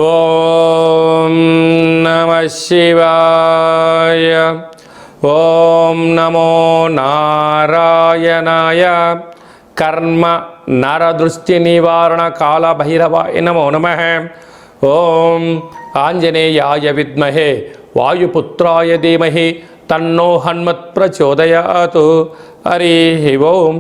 ఓం నమః శివాయ. ఓం నమో నారాయణాయ. కర్మ నరదృష్టి నివారణ కాల భైరవాయ నమో నమః. ఓం ఆంజనేయాయ విద్మహే వాయుపుత్రాయ ధీమహి తన్నో హనుమత్ ప్రచోదయాతు. హరి ఓం.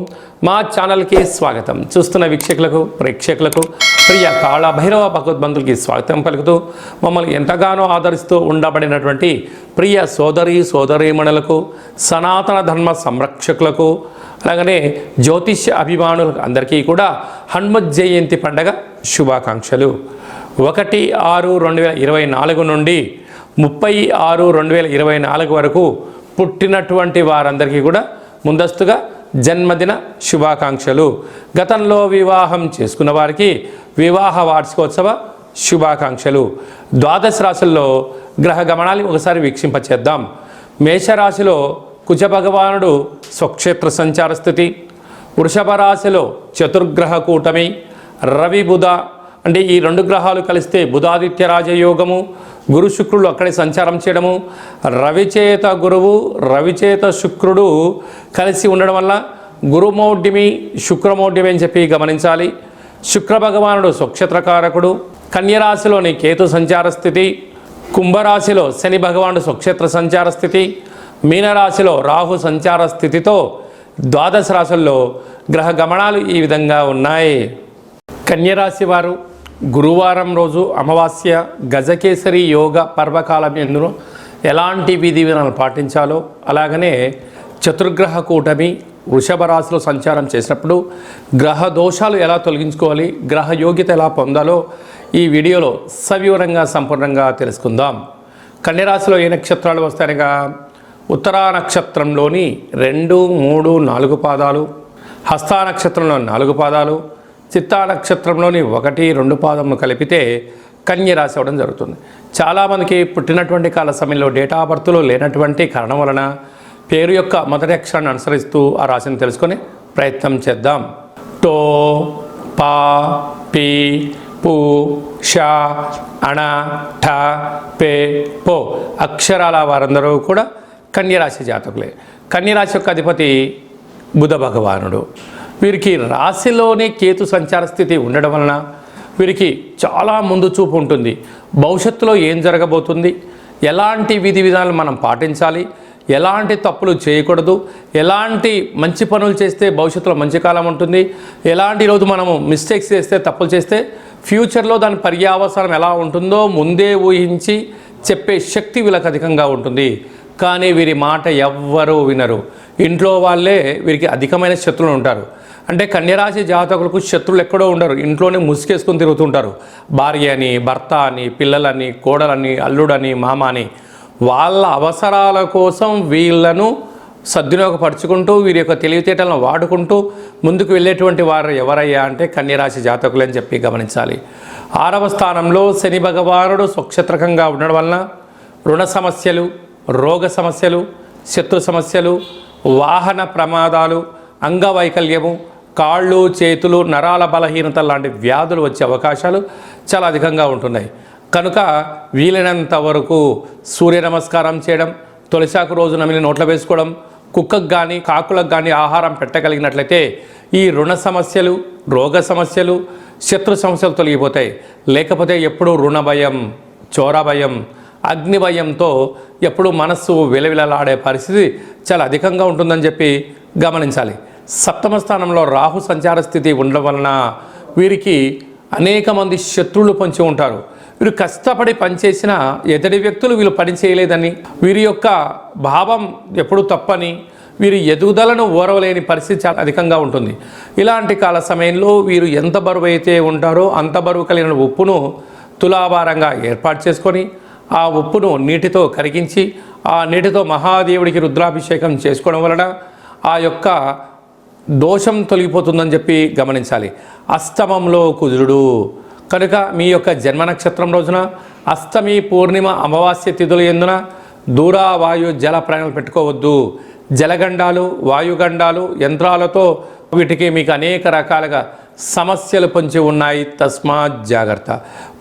మా ఛానల్కి స్వాగతం. చూస్తున్న వీక్షకులకు ప్రేక్షకులకు ప్రియ కాళ భైరవ భగవద్బంధులకి స్వాగతం పలుకుతూ మమ్మల్ని ఎంతగానో ఆదరిస్తూ ఉండబడినటువంటి ప్రియ సోదరీమణులకు, సనాతన ధర్మ సంరక్షకులకు, అలాగనే జ్యోతిష్య అభిమానులకు అందరికీ కూడా హనుమత్ జయంతి పండగ శుభాకాంక్షలు. 1/6/2024 నుండి 30/6/2024 వరకు పుట్టినటువంటి వారందరికీ కూడా ముందస్తుగా జన్మదిన శుభాకాంక్షలు. గతంలో వివాహం చేసుకున్న వారికి వివాహ వార్షికోత్సవ శుభాకాంక్షలు. ద్వాదశ రాశుల్లో గ్రహ గమనాలు ఒకసారి వీక్షింపచేద్దాం. మేషరాశిలో కుజ భగవానుడు స్వక్షేత్ర సంచార స్థితి. వృషభ రాశిలో చతుర్గ్రహ కూటమి. రవి బుధ అంటే ఈ రెండు గ్రహాలు కలిస్తే బుధాదిత్య రాజయోగము. గురు శుక్రుడు అక్కడే సంచారం చేయడము. రవిచేత గురువు రవిచేత శుక్రుడు కలిసి ఉండడం వల్ల గురుమౌఢ్యమి శుక్రమౌఢ్యమి అని చెప్పి గమనించాలి. శుక్ర భగవానుడు స్వక్షేత్రకారకుడు. కన్యరాశిలోని కేతు సంచార స్థితి. కుంభరాశిలో శని భగవానుడు స్వక్షేత్ర సంచార స్థితి. మీనరాశిలో రాహు సంచార స్థితితో ద్వాదశ రాశుల్లో గ్రహ గమనాలు ఈ విధంగా ఉన్నాయి. కన్యరాశి వారు గురువారం రోజు అమావాస్య గజకేసరి యోగ పర్వకాలం ఎందులో ఎలాంటి విధి విధానాలు పాటించాలో, అలాగనే చతుర్గ్రహ కూటమి వృషభ రాశిలో సంచారం చేసినప్పుడు గ్రహ దోషాలు ఎలా తొలగించుకోవాలి, గ్రహ యోగ్యత ఎలా పొందాలో ఈ వీడియోలో సవివరంగా సంపూర్ణంగా తెలుసుకుందాం. కన్యరాశిలో ఏ నక్షత్రాలు వస్తాయనగా ఉత్తరా నక్షత్రంలోని 2, 3, 4 పాదాలు, హస్తా నక్షత్రంలో 4 పాదాలు, చిత్తా నక్షత్రంలోని 1, 2 పాదములు కలిపితే కన్యరాశి అవ్వడం జరుగుతుంది. చాలామందికి పుట్టినటువంటి కాల సమయంలో డేటా ఆఫ్ బర్త్లో లేనటువంటి కారణం వలన పేరు యొక్క మొదటి అక్షరాన్ని అనుసరిస్తూ ఆ రాశిని తెలుసుకొని ప్రయత్నం చేద్దాం. టో, పా, పి, పు, ష, అణ, ఠ, పే, పో అక్షరాల వారందరూ కూడా కన్యరాశి జాతకులే. కన్యరాశి యొక్క అధిపతి బుధ భగవానుడు. వీరికి రాశిలోనే కేతు సంచార స్థితి ఉండడం వలన వీరికి చాలా ముందు చూపు ఉంటుంది. భవిష్యత్తులో ఏం జరగబోతుంది, ఎలాంటి విధి విధానాలు మనం పాటించాలి, ఎలాంటి తప్పులు చేయకూడదు, ఎలాంటి మంచి పనులు చేస్తే భవిష్యత్తులో మంచి కాలం ఉంటుంది, ఎలాంటి రోజు మనము మిస్టేక్స్ చేస్తే తప్పులు చేస్తే ఫ్యూచర్లో దాని పర్యావసరం ఎలా ఉంటుందో ముందే ఊహించి చెప్పే శక్తి వీళ్ళకి అధికంగా ఉంటుంది. కానీ వీరి మాట ఎవ్వరూ వినరు. ఇంట్లో వాళ్ళే వీరికి అధికమైన శత్రువులు ఉంటారు. అంటే కన్యరాశి జాతకులకు శత్రువులు ఎక్కడో ఉండరు, ఇంట్లోనే ముసుగేసుకొని తిరుగుతుంటారు. భార్య అని, భర్త అని, పిల్లలని, కోడలని, అల్లుడని, మామ అని వాళ్ళ అవసరాల కోసం వీళ్ళను సద్వినియోగపరుచుకుంటూ వీరి యొక్క తెలివితేటలను వాడుకుంటూ ముందుకు వెళ్ళేటువంటి వారు ఎవరయ్యా అంటే కన్యరాశి జాతకులని చెప్పి గమనించాలి. 6వ స్థానంలో శని భగవానుడు స్వక్షేత్రకంగా ఉండడం వలన రుణ సమస్యలు, రోగ సమస్యలు, శత్రు సమస్యలు, వాహన ప్రమాదాలు, అంగవైకల్యము, కాళ్ళు చేతులు నరాల బలహీనత లాంటి వ్యాధులు వచ్చే అవకాశాలు చాలా అధికంగా ఉంటున్నాయి. కనుక వీలైనంత వరకు సూర్య నమస్కారం చేయడం, తులసాకు రోజు నమిలి నోట్లో వేసుకోవడం, కుక్కకు కానీ కాకులకు కానీ ఆహారం పెట్టగలిగినట్లయితే ఈ రుణ సమస్యలు, రోగ సమస్యలు, శత్రు సమస్యలు తొలగిపోతాయి. లేకపోతే ఎప్పుడూ రుణ భయం, చోర భయం, అగ్ని భయంతో ఎప్పుడు మనస్సు విలవిలలాడే పరిస్థితి చాలా అధికంగా ఉంటుందని చెప్పి గమనించాలి. 7వ స్థానంలో రాహు సంచార స్థితి ఉండడం వలన వీరికి అనేక మంది శత్రువులు పొంచి ఉంటారు. వీరు కష్టపడి పనిచేసిన ఎదుటి వ్యక్తులు వీళ్ళు పని చేయలేదని, వీరి యొక్క భావం ఎప్పుడు తప్పని, వీరి ఎదుగుదలను ఓరవలేని పరిస్థితి చాలా అధికంగా ఉంటుంది. ఇలాంటి కాల సమయంలో వీరు ఎంత బరువు అయితే ఉంటారో అంత బరువు కలిగిన ఉప్పును తులాభారంగా ఏర్పాటు చేసుకొని ఆ ఉప్పును నీటితో కరిగించి ఆ నీటితో మహాదేవుడికి రుద్రాభిషేకం చేసుకోవడం వలన ఆ యొక్క దోషం తొలగిపోతుందని చెప్పి గమనించాలి. అష్టమంలో కుజుడు కనుక మీ యొక్క జన్మ నక్షత్రం రోజున అష్టమి, పూర్ణిమ, అమావాస్య తిథుల యందున దూర వాయు జల ప్రయాణాలు పెట్టుకోవద్దు. జలగండాలు, వాయుగండాలు, యంత్రాలతో వీటికి మీకు అనేక రకాలుగా సమస్యలు పొంచి ఉన్నాయి, తస్మాత్ జాగ్రత్త.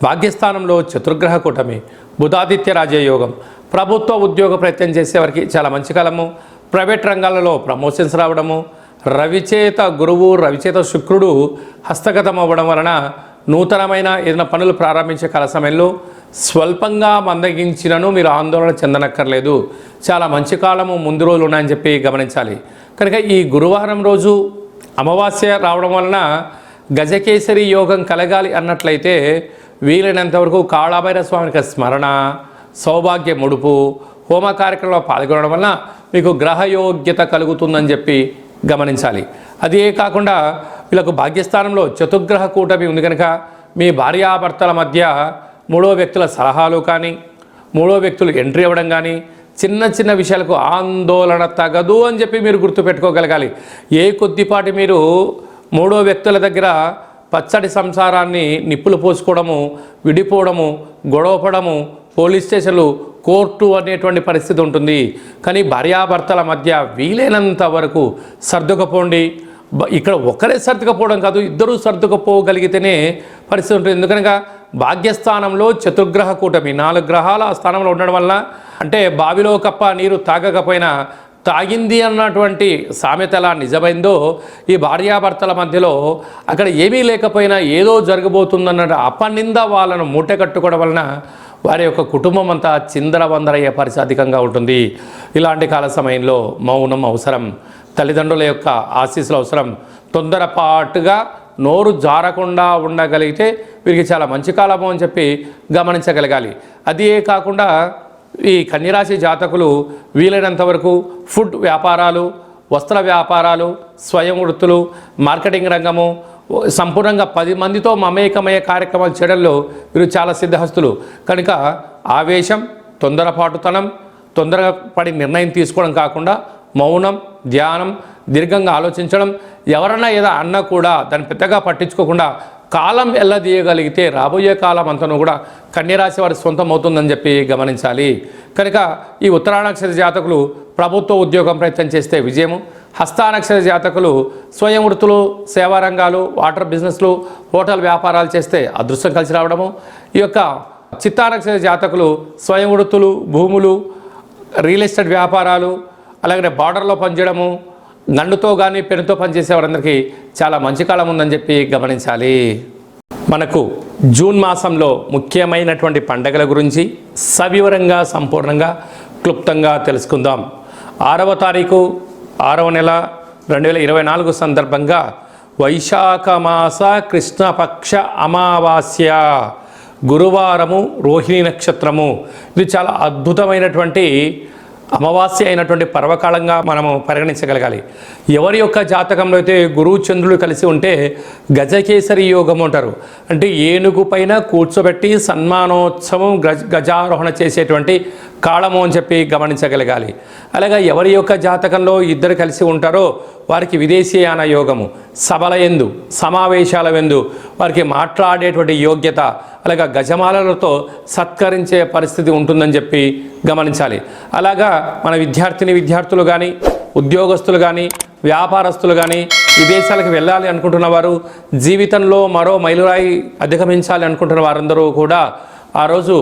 భాగ్యస్థానంలో చతుర్గ్రహ కూటమి, బుధాదిత్య రాజయోగం, ప్రభుత్వ ఉద్యోగ ప్రయత్నం చేసేవారికి చాలా మంచి కాలము. ప్రైవేట్ రంగాలలో ప్రమోషన్స్ రావడము, రవిచేత గురువు, రవిచేత శుక్రుడు హస్తగతం అవ్వడం వలన నూతనమైన ఏదైనా పనులు ప్రారంభించే కాల సమయంలో స్వల్పంగా మందగించినను మీరు ఆందోళన చెందనక్కర్లేదు. చాలా మంచి కాలము ముందు రోజులు ఉన్నాయని చెప్పి గమనించాలి. కనుక ఈ గురువారం రోజు అమావాస్య రావడం వలన గజకేసరి యోగం కలగాలి అన్నట్లయితే వీలైనంతవరకు కాళభైరవ స్వామికి స్మరణ, సౌభాగ్య ముడుపు, హోమ కార్యక్రమంలో పాల్గొనడం వలన మీకు గ్రహయోగ్యత కలుగుతుందని చెప్పి గమనించాలి. అదే కాకుండా వీళ్ళకు భాగ్యస్థానంలో చతుర్గ్రహ కూటమి ఉంది కనుక మీ భార్యాభర్తల మధ్య మూడో వ్యక్తుల సలహాలు కానీ, మూడో వ్యక్తులు ఎంట్రీ ఇవ్వడం కానీ, చిన్న చిన్న విషయాలకు ఆందోళన తగదు అని చెప్పి మీరు గుర్తుపెట్టుకోగలగాలి. ఏ కొద్దిపాటి మీరు మూడో వ్యక్తుల దగ్గర పచ్చడి సంసారాన్ని నిప్పులు పోసుకోవడము, విడిపోవడము, గొడవపడము, పోలీస్ స్టేషన్లు, కోర్టు అనేటువంటి పరిస్థితి ఉంటుంది. కానీ భార్యాభర్తల మధ్య వీలైనంత వరకు సర్దుకపోండి. ఇక్కడ ఒకరే సర్దుకపోవడం కాదు, ఇద్దరూ సర్దుకపోగలిగితేనే పరిస్థితి ఉంటుంది. ఎందుకనగా భాగ్యస్థానంలో చతుర్గ్రహ కూటమి, 4 గ్రహాల ఆ స్థానంలో ఉండడం వల్ల, అంటే బావిలో కప్ప నీరు తాగకపోయినా తాగింది అన్నటువంటి సామెత ఎలా నిజమైందో, ఈ భార్యాభర్తల మధ్యలో అక్కడ ఏమీ లేకపోయినా ఏదో జరగబోతుందన్న అపనింద వాళ్ళను మూట కట్టుకోవడం వలన వారి యొక్క కుటుంబం అంతా చిందరవందరయ్యే పరిస్థితి అధికంగా ఉంటుంది. ఇలాంటి కాల సమయంలో మౌనం అవసరం, తల్లిదండ్రుల యొక్క ఆశీస్సులు అవసరం. తొందరపాటుగా నోరు జారకుండా ఉండగలిగితే వీరికి చాలా మంచి కాలము అని చెప్పి గమనించగలగాలి. అదే కాకుండా ఈ కన్యరాశి జాతకులు వీలైనంత వరకు ఫుడ్ వ్యాపారాలు, వస్త్ర వ్యాపారాలు, స్వయం వృత్తులు, మార్కెటింగ్ రంగము, సంపూర్ణంగా 10 మందితో మమేకమయ్యే కార్యక్రమాలు చేయడంలో వీరు చాలా సిద్ధహస్తులు. కనుక ఆవేశం, తొందరపాటుతనం, తొందరగా పడి నిర్ణయం తీసుకోవడం కాకుండా మౌనం, ధ్యానం, దీర్ఘంగా ఆలోచించడం, ఎవరన్నా ఏదో అన్నా కూడా దాన్ని పెద్దగా పట్టించుకోకుండా కాలం ఎల్లదీయగలిగితే రాబోయే కాలం అంతను కూడా కన్యరాశి వారి సొంతం అవుతుందని చెప్పి గమనించాలి. కనుక ఈ ఉత్తరానక్షత్ర జాతకులు ప్రభుత్వ ఉద్యోగం ప్రయత్నం చేస్తే విజయము, హస్తానక్షత్ర జాతకులు స్వయం వృత్తులు, సేవా రంగాలు, వాటర్ బిజినెస్లు, హోటల్ వ్యాపారాలు చేస్తే అదృష్టం కలిసి రావడము, ఈ యొక్క చిత్తానక్షత్ర జాతకులు స్వయం వృత్తులు, భూములు, రియల్ ఎస్టేట్ వ్యాపారాలు, అలాగే బార్డర్లో పనిచేయడము, గండుతో కానీ పెనుతో పనిచేసే వారందరికీ చాలా మంచి కాలం ఉందని చెప్పి గమనించాలి. మనకు జూన్ మాసంలో ముఖ్యమైనటువంటి పండగల గురించి సవివరంగా, సంపూర్ణంగా, క్లుప్తంగా తెలుసుకుందాం. 6వ తారీఖు 6వ నెల 2024 సందర్భంగా వైశాఖ మాస కృష్ణపక్ష అమావాస్య, గురువారము, రోహిణి నక్షత్రము. ఇది చాలా అద్భుతమైనటువంటి అమావాస్య అయినటువంటి పర్వకాలంగా మనము పరిగణించగలగాలి. ఎవరి యొక్క జాతకంలో అయితే గురువు చంద్రులు కలిసి ఉంటే గజకేసరి యోగం అంటారు. అంటే ఏనుగు పైన కూర్చోబెట్టి సన్మానోత్సవం, గజారోహణ చేసేటువంటి కాలము అని చెప్పి గమనించగలగాలి. అలాగే ఎవరి యొక్క జాతకంలో ఇద్దరు కలిసి ఉంటారో వారికి విదేశీయాన యోగము, సభల యందు, సమావేశాల యందు వారికి మాట్లాడేటువంటి యోగ్యత, అలాగా గజమాలలతో సత్కరించే పరిస్థితి ఉంటుందని చెప్పి గమనించాలి. అలాగా మన విద్యార్థులు కానీ, ఉద్యోగస్తులు కానీ, వ్యాపారస్తులు కానీ విదేశాలకు వెళ్ళాలి అనుకుంటున్న వారు, జీవితంలో మరో మైలురాయి అధిగమించాలి అనుకుంటున్న వారందరూ కూడా ఆ రోజు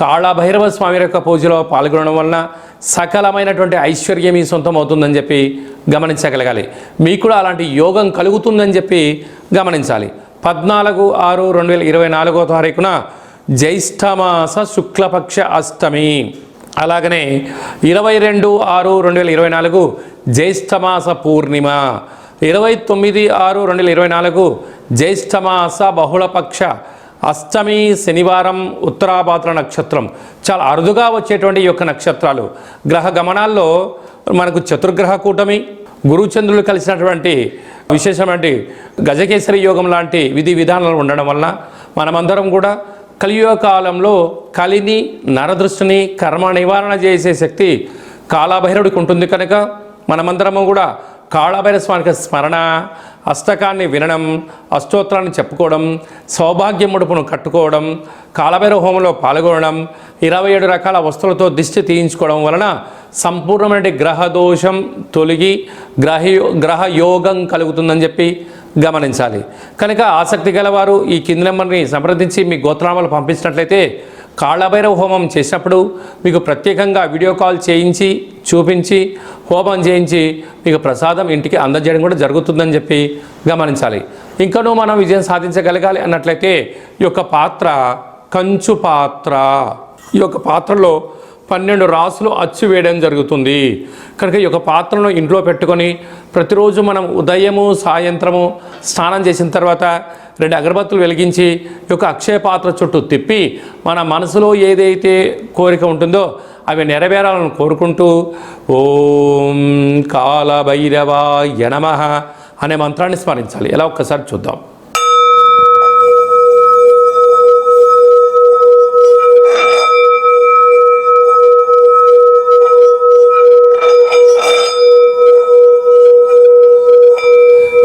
కాళభైరవ స్వామి యొక్క పూజలో పాల్గొనడం వలన సకలమైనటువంటి ఐశ్వర్యం మీ సొంతం అవుతుందని చెప్పి గమనించగలగాలి. మీకు కూడా అలాంటి యోగం కలుగుతుందని చెప్పి గమనించాలి. 14/6/2024 తారీఖున జ్యేష్ఠమాస శుక్లపక్ష అష్టమి, అలాగనే 22/6/2024 జ్యేష్ఠమాస పూర్ణిమ, 29/6/2024 జ్యేష్ఠమాస బహుళపక్ష అష్టమి శనివారం, ఉత్తరాభాద్ర నక్షత్రం. చాలా అరుదుగా వచ్చేటువంటి ఈ యొక్క నక్షత్రాలు. గ్రహ గమనాల్లో మనకు చతుర్గ్రహ కూటమి, గురుచంద్రులు కలిసినటువంటి విశేషమైన గజకేసరి యోగం లాంటి విధి విధానాలు ఉండడం వలన మనమందరం కూడా కలియుగ కాలంలో కలిని, నరదృష్టిని, కర్మ నివారణ చేసే శక్తి కాళభైరవుడికి ఉంటుంది. కనుక మనమందరము కూడా కాళభైరవ స్వామికి స్మరణ, అష్టకాన్ని వినడం, అష్టోత్తరాన్ని చెప్పుకోవడం, సౌభాగ్య ముడుపును కట్టుకోవడం, కాళభైరవ హోమంలో పాల్గొనడం, 27 రకాల వస్తువులతో దిష్టి తీయించుకోవడం వలన సంపూర్ణమైన గ్రహ దోషం తొలగి గ్రహ యోగం కలుగుతుందని చెప్పి గమనించాలి. కనుక ఆసక్తి గలవారు ఈ కింది నెంబర్ని సంప్రదించి మీ గోత్రనామాలు పంపించినట్లయితే కాళభైరవ హోమం చేసినప్పుడు మీకు ప్రత్యేకంగా వీడియో కాల్ చేయించి చూపించి హోమం చేయించి మీకు ప్రసాదం ఇంటికి అందజేయడం కూడా జరుగుతుందని చెప్పి గమనించాలి. ఇంకనూ మనం విజయం సాధించగలగాలి అన్నట్లయితే ఈ యొక్క పాత్ర కంచు పాత్ర, ఈ యొక్క పాత్రలో 12 రాసులు అచ్చు వేయడం జరుగుతుంది. కనుక ఈ యొక్క పాత్రను ఇంట్లో పెట్టుకొని ప్రతిరోజు మనం ఉదయము సాయంత్రము స్నానం చేసిన తర్వాత 2 అగరబత్తులు వెలిగించి ఈ యొక్క అక్షయ పాత్ర చుట్టూ తిప్పి మన మనసులో ఏదైతే కోరిక ఉంటుందో అవి నెరవేరాలని కోరుకుంటూ ఓం కాలభైరవాయ నమః అనే మంత్రాన్ని స్మరించాలి. ఎలా ఒక్కసారి చూద్దాం.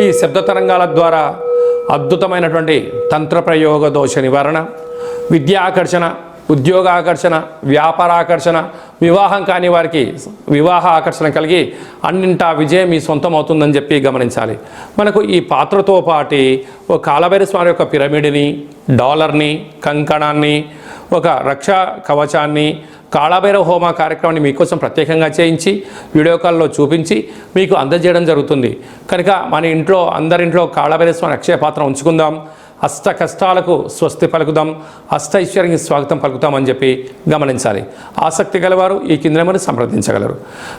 ఈ శబ్ద తరంగాల ద్వారా అద్భుతమైనటువంటి తంత్ర ప్రయోగ దోష నివారణ, విద్యా ఆకర్షణ, ఉద్యోగ ఆకర్షణ, వ్యాపార ఆకర్షణ, వివాహం కాని వారికి వివాహ ఆకర్షణ కలిగి అన్నింటా విజయం మీ సొంతం అవుతుందని చెప్పి గమనించాలి. మనకు ఈ పాత్రతో పాటు ఒక కాళభైరవ స్వామి యొక్క పిరమిడ్ని, డాలర్ని, కంకణాన్ని, ఒక రక్షా కవచాన్ని, కాళభైరవ హోమ కార్యక్రమాన్ని మీకోసం ప్రత్యేకంగా చేయించి వీడియో కాల్లో చూపించి మీకు అందజేయడం జరుగుతుంది. కనుక మన ఇంట్లో అందరింట్లో కాళభైరవ స్వామి అక్షయ పాత్ర ఉంచుకుందాం. అష్ట కష్టాలకు స్వస్తి పలుకుదాం, అష్ట ఐశ్వర్యానికి స్వాగతం పలుకుతామని చెప్పి గమనించాలి. ఆసక్తి గలవారు ఈ కింద నెంబర్ని సంప్రదించగలరు.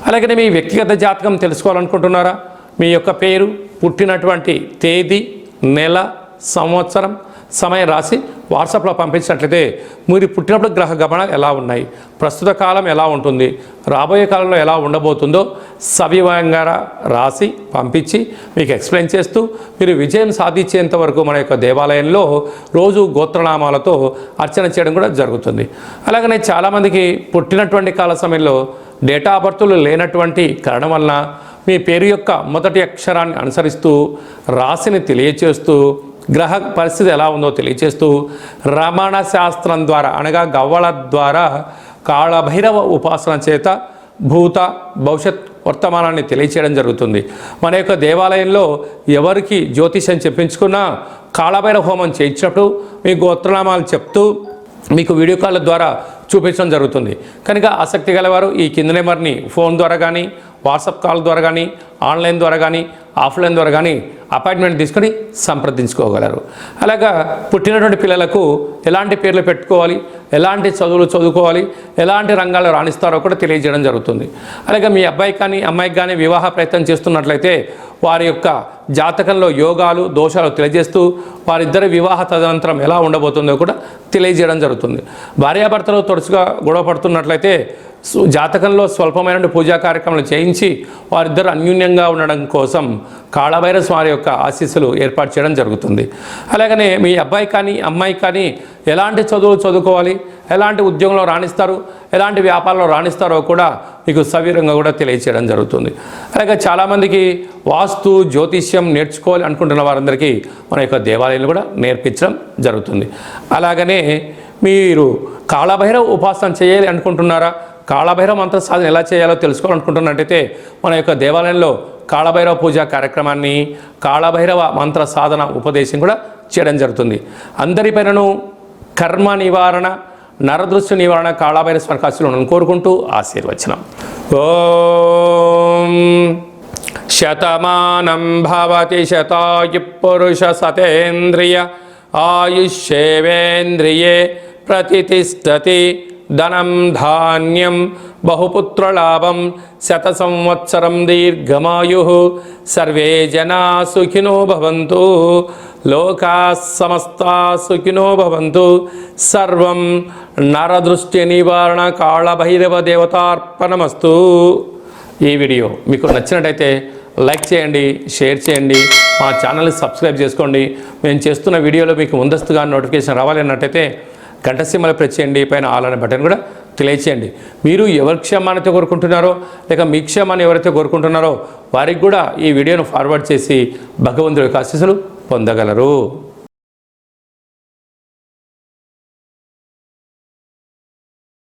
అలాగే మీ వ్యక్తిగత జాతకం తెలుసుకోవాలనుకుంటున్నారా? మీ యొక్క పేరు, పుట్టినటువంటి తేదీ, నెల, సంవత్సరం, సమయం రాసి వాట్సాప్లో పంపించినట్లయితే మీరు పుట్టినప్పుడు గ్రహ గమనాలు ఎలా ఉన్నాయి, ప్రస్తుత కాలం ఎలా ఉంటుంది, రాబోయే కాలంలో ఎలా ఉండబోతుందో సవివరంగా రాసి పంపించి మీకు ఎక్స్ప్లెయిన్ చేస్తూ మీరు విజయం సాధించేంత వరకు మన యొక్క దేవాలయంలో రోజు గోత్రనామాలతో అర్చన చేయడం కూడా జరుగుతుంది. అలాగనే చాలామందికి పుట్టినటువంటి కాల సమయంలో డేటా ఆఫ్ బర్త్లు లేనటువంటి కారణం వలన మీ పేరు యొక్క మొదటి అక్షరాన్ని అనుసరిస్తూ రాశిని తెలియచేస్తూ గ్రహ పరిస్థితి ఎలా ఉందో తెలియచేస్తూ రమణ శాస్త్రం ద్వారా అనగా గవ్వల ద్వారా కాళభైరవ ఉపాసన చేత భూత భవిష్యత్ వర్తమానాన్ని తెలియచేయడం జరుగుతుంది. మన యొక్క దేవాలయంలో ఎవరికి జ్యోతిషం చెప్పించుకున్నా కాళభైరవ హోమం చేయించినప్పుడు మీ గోత్రనామాలు చెప్తూ మీకు వీడియో కాల్ ద్వారా చూపించడం జరుగుతుంది. కనుక ఆసక్తి గలవారు ఈ కింద నెంబర్ని ఫోన్ ద్వారా కానీ, వాట్సాప్ కాల్ ద్వారా కానీ, ఆన్లైన్ ద్వారా కానీ, ఆఫ్లైన్ ద్వారా కానీ అపాయింట్మెంట్ తీసుకొని సంప్రదించుకోగలరు. అలాగా పుట్టినటువంటి పిల్లలకు ఎలాంటి పేర్లు పెట్టుకోవాలి, ఎలాంటి చదువులు చదువుకోవాలి, ఎలాంటి రంగాల్లో రాణిస్తారో కూడా తెలియజేయడం జరుగుతుంది. అలాగే మీ అబ్బాయి కానీ అమ్మాయికి కానీ వివాహ ప్రయత్నం చేస్తున్నట్లయితే వారి యొక్క జాతకంలో యోగాలు దోషాలు తెలియజేస్తూ వారిద్దరి వివాహ తదనంతరం ఎలా ఉండబోతుందో కూడా తెలియజేయడం జరుగుతుంది. భార్యాభర్తలు తరచుగా గొడవ పడుతున్నట్లయితే జాతకంలో స్వల్పమైన పూజా కార్యక్రమాలు చేయించి వారిద్దరు అన్యూన్యంగా ఉండడం కోసం కాళభైరవ స్వామి యొక్క ఆశీస్సులు ఏర్పాటు చేయడం జరుగుతుంది. అలాగనే మీ అబ్బాయి కానీ అమ్మాయి కానీ ఎలాంటి చదువులు చదువుకోవాలి, ఎలాంటి ఉద్యోగంలో రాణిస్తారు, ఎలాంటి వ్యాపారంలో రాణిస్తారో కూడా మీకు సవివరంగా కూడా తెలియచేయడం జరుగుతుంది. అలాగే చాలామందికి వాస్తు జ్యోతిష్యం నేర్చుకోవాలి అనుకుంటున్న వారందరికీ మన యొక్క దేవాలయాలు కూడా నేర్పించడం జరుగుతుంది. అలాగనే మీరు కాళభైరవ ఉపాసన చేయాలి అనుకుంటున్నారా? కాళభైరవ మంత్ర సాధన ఎలా చేయాలో తెలుసుకోవాలనుకుంటున్నట్టయితే మన యొక్క దేవాలయంలో కాళభైరవ పూజా కార్యక్రమాన్ని, కాళభైరవ మంత్ర సాధన ఉపదేశం కూడా చేయడం జరుగుతుంది. అందరిపైనను కర్మ నివారణ, నరదృష్టి నివారణ కాళభైరవ స్వామి ఆశీస్సులను కోరుకుంటూ ఆశీర్వచనం. ఓం శతమానం భవతి శతాయు పురుష సతేంద్రియ ఆయుష్యేవేంద్రియే ప్రతిష్టతి ధనం ధాన్యం బహుపుత్రలాభం శత సంవత్సరం దీర్ఘమాయు సర్వే జనా సుఖినో భవంతు లోకా సమస్తా సుఖినో భవంతు. సర్వం నరదృష్టి నివారణ కాళభైరవ దేవతార్పణమస్తు. ఈ వీడియో మీకు నచ్చినట్టయితే లైక్ చేయండి, షేర్ చేయండి, మా ఛానల్ని సబ్స్క్రైబ్ చేసుకోండి. మేము చేస్తున్న వీడియోలో మీకు ముందస్తుగా నోటిఫికేషన్ రావాలి అన్నట్టయితే గంట సింబల్ ప్రెస్ చేయండి, పైన ఆల్ అనే బటన్ కూడా తెలియచేయండి. మీరు ఎవరి క్షేమాన్ని కోరుకుంటున్నారో లేక మీ క్షేమాన్ని ఎవరైతే కోరుకుంటున్నారో వారికి కూడా ఈ వీడియోను ఫార్వర్డ్ చేసి భగవంతుడి యొక్క ఆశీస్సులు పొందగలరు.